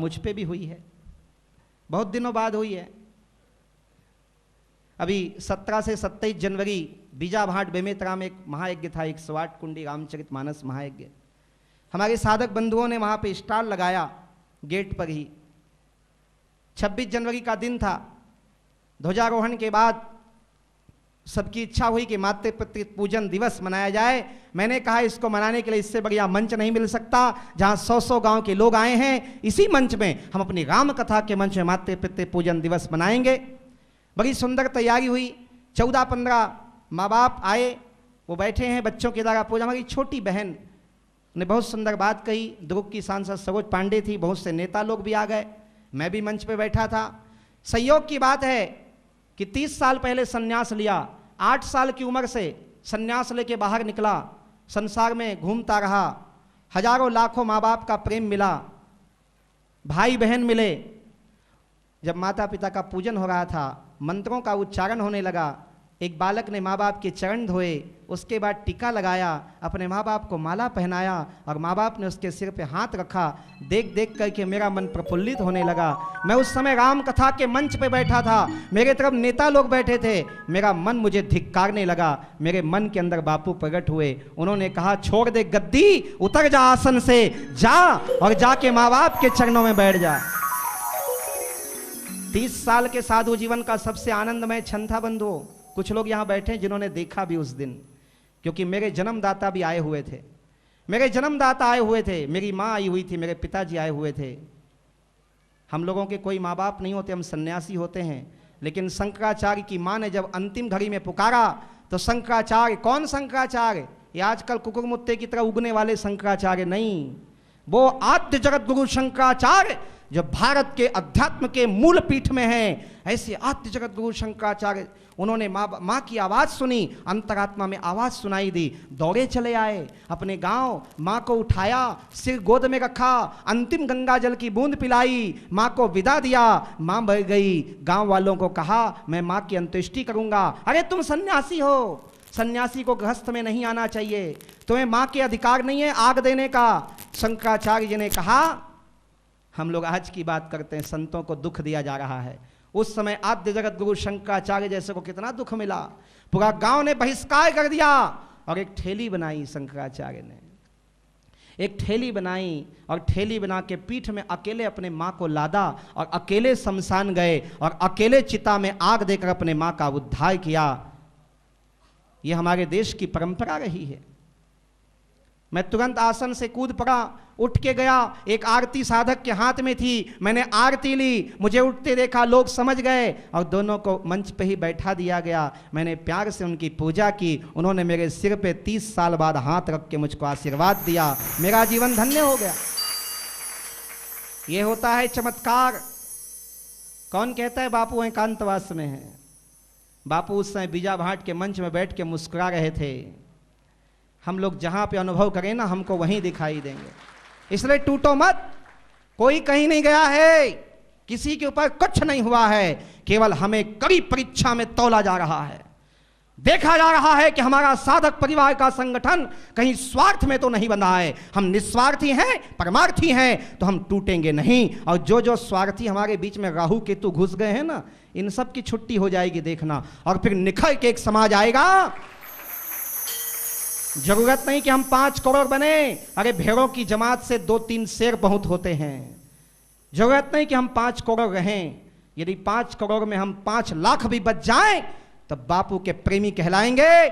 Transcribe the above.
मुझ पे भी हुई है, बहुत दिनों बाद हुई है। अभी 17 से 27 जनवरी बीजाभाट बेमेतरा में एक महायज्ञ था, 108 कुंडी रामचरितमानस महायज्ञ। हमारे साधक बंधुओं ने वहाँ पे स्टॉल लगाया गेट पर ही। 26 जनवरी का दिन था। ध्वजारोहण के बाद सबकी इच्छा हुई कि मातृ पितृ पूजन दिवस मनाया जाए। मैंने कहा इसको मनाने के लिए इससे बढ़िया मंच नहीं मिल सकता, जहां 100-100 गांव के लोग आए हैं, इसी मंच में हम अपनी राम कथा के मंच में मातृ पितृ पूजन दिवस मनाएंगे। बड़ी सुंदर तैयारी हुई। 14-15 माँ बाप आए, वो बैठे हैं बच्चों के द्वारा पूजा। हमारी छोटी बहन ने बहुत सुंदर बात कही। दुर्ग की सांसद सरोज पांडे थी, बहुत से नेता लोग भी आ गए, मैं भी मंच पे बैठा था। संयोग की बात है कि 30 साल पहले संन्यास लिया, 8 साल की उम्र से संन्यास लेके बाहर निकला, संसार में घूमता रहा, हजारों लाखों माँ बाप का प्रेम मिला, भाई बहन मिले। जब माता पिता का पूजन हो रहा था, मंत्रों का उच्चारण होने लगा, एक बालक ने माँ बाप के चरण धोए, उसके बाद टीका लगाया, अपने माँ बाप को माला पहनाया और माँ बाप ने उसके सिर पे हाथ रखा। देख देख करके मेरा मन प्रफुल्लित होने लगा। मैं उस समय राम कथा के मंच पे बैठा था, मेरे तरफ नेता लोग बैठे थे, मेरा मन मुझे धिक्कारने लगा। मेरे मन के अंदर बापू प्रकट हुए। उन्होंने कहा छोड़ दे गद्दी, उतर जा आसन से, जा और जाके माँ बाप के चरणों में बैठ जा। 30 साल के साधु जीवन का सबसे आनंदमय क्षण था बंधुओं। कुछ लोग यहाँ बैठे जिन्होंने देखा भी उस दिन, क्योंकि मेरे जन्मदाता भी आए हुए थे, मेरे जन्मदाता आए हुए थे, मेरी माँ आई हुई थी, मेरे पिताजी आए हुए थे। हम लोगों के कोई माँ बाप नहीं होते, हम सन्यासी होते हैं। लेकिन शंकराचार्य की माँ ने जब अंतिम घड़ी में पुकारा तो शंकराचार्य, कौन शंकराचार्य? ये आजकल कुकुरमुत्ते की तरह उगने वाले शंकराचार्य नहीं, वो आद्य जगत गुरु शंकराचार्य जो भारत के अध्यात्म के मूल पीठ में हैं, ऐसे आद्य जगत गुरु शंकराचार्य। उन्होंने माँ की आवाज़ सुनी, अंतरात्मा में आवाज़ सुनाई दी, दौड़े चले आए अपने गांव, माँ को उठाया, सिर गोद में रखा, अंतिम गंगा जल की बूंद पिलाई, माँ को विदा दिया। माँ मर गई। गांव वालों को कहा मैं माँ की अंत्येष्टि करूंगा। अरे तुम सन्यासी हो, सन्यासी को गृहस्थ में नहीं आना चाहिए, तुम्हें माँ के अधिकार नहीं है आग देने का। शंकराचार्य जी ने कहा हम लोग आज की बात करते हैं, संतों को दुख दिया जा रहा है। उस समय आद्य जगत गुरु शंकराचार्य जैसे को कितना दुख मिला। पूरा गांव ने बहिष्कार कर दिया और एक ठेली बनाई। शंकराचार्य ने एक ठेली बनाई और ठेली बना के पीठ में अकेले अपने माँ को लादा और अकेले शमशान गए और अकेले चिता में आग देकर अपने माँ का उद्धार किया। यह हमारे देश की परंपरा रही है। मैं तुरंत आसन से कूद पड़ा, उठ के गया। एक आरती साधक के हाथ में थी, मैंने आरती ली, मुझे उठते देखा, लोग समझ गए और दोनों को मंच पे ही बैठा दिया गया। मैंने प्यार से उनकी पूजा की। उन्होंने मेरे सिर पे 30 साल बाद हाथ रख के मुझको आशीर्वाद दिया। मेरा जीवन धन्य हो गया। ये होता है चमत्कार। कौन कहता है बापू एकांतवास में है? बापू उस समय बीजाभाट के मंच में बैठ के मुस्कुरा रहे थे। हम लोग जहां पे अनुभव करें ना, हमको वहीं दिखाई देंगे। इसलिए टूटो मत, कोई कहीं नहीं गया है, किसी के ऊपर कुछ नहीं हुआ है, केवल हमें कड़ी परीक्षा में तौला जा रहा है। देखा जा रहा है कि हमारा साधक परिवार का संगठन कहीं स्वार्थ में तो नहीं बंधा है। हम निस्वार्थी हैं, परमार्थी हैं, तो हम टूटेंगे नहीं। और जो जो स्वार्थी हमारे बीच में राहु केतु घुस गए हैं ना, इन सब की छुट्टी हो जाएगी देखना। और फिर निखर के एक समाज आएगा। जरूरत नहीं कि हम 5 करोड़ बने। अरे भेड़ों की जमात से 2-3 शेर बहुत होते हैं। जरूरत नहीं कि हम 5 करोड़ रहें। यदि 5 करोड़ में हम 5 लाख भी बच जाएं, तब बापू के प्रेमी कहलाएंगे।